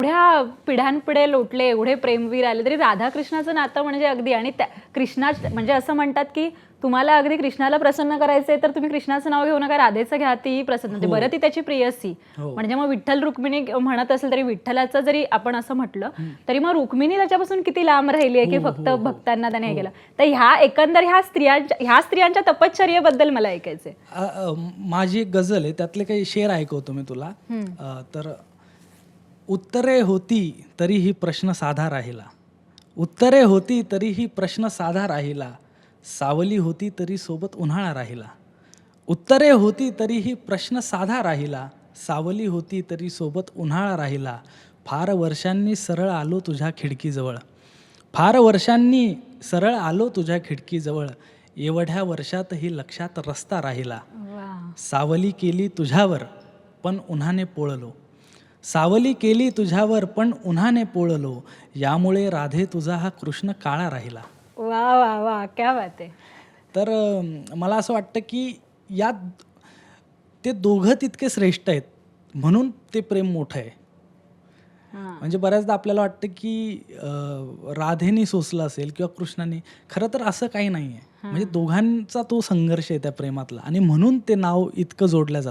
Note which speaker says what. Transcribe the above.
Speaker 1: एवढ्या पिढ्यानपिढे लोटले, एवढे प्रेमवीर आले, तरी राधाकृष्णाचं नातं म्हणजे अगदी, आणि कृष्णा म्हणजे असं म्हणतात की तुम्हाला अगदी कृष्णाला प्रसन्न करायचंय तर तुम्ही कृष्णाचं नाव घेऊ नका, राधेचं घ्या, तीही प्रसन्न होते. बरं ती त्याची प्रियसी, म्हणजे मग विठ्ठल रुक्मिणी म्हणत असेल तरी विठ्ठलाचं जरी आपण असं म्हटलं तरी मग रुक्मिणी त्याच्यापासून किती लांब राहिली आहे की फक्त भक्तांना त्याने हे केलं. तर ह्या एकंदर ह्या स्त्रियांच्या तपश्चर्येबद्दल मला ऐकायचंय.
Speaker 2: माझी एक गझल आहे, त्यातले काही शेर ऐकवतो मी तुला. तर उत्तरे होती तरीही प्रश्न साधा राहिला, उत्तरे होती तरीही प्रश्न साधा राहिला, सावली होती तरी सोबत उन्हाळा राहिला. उत्तरे होती तरीही प्रश्न साधा राहिला, सावली होती तरी सोबत उन्हाळा राहिला. फार वर्षांनी सरळ आलो तुझ्या खिडकीजवळ, फार वर्षांनी सरळ आलो तुझ्या खिडकीजवळ, एवढ्या वर्षातही लक्षात रस्ता राहिला. सावली केली तुझ्यावर पण उन्हाने पोळलो, सावली केली तुझ्यावर पण उन्हाने पोळलो, यामुळे राधे तुझा हा कृष्ण काळा राहिला.
Speaker 1: वा वा वा, क्या बात आहे.
Speaker 2: तर मला असं वाटतं की यात ते दोघं तितके श्रेष्ठ आहेत म्हणून ते प्रेम मोठं आहे. म्हणजे बऱ्याचदा आपल्याला वाटतं की राधेने सोसलं असेल किंवा कृष्णाने, खरं तर असं काही नाही आहे. म्हणजे दोघांचा तो संघर्ष आहे त्या प्रेमातला, आणि म्हणून ते नाव इतकं जोडलं जातं.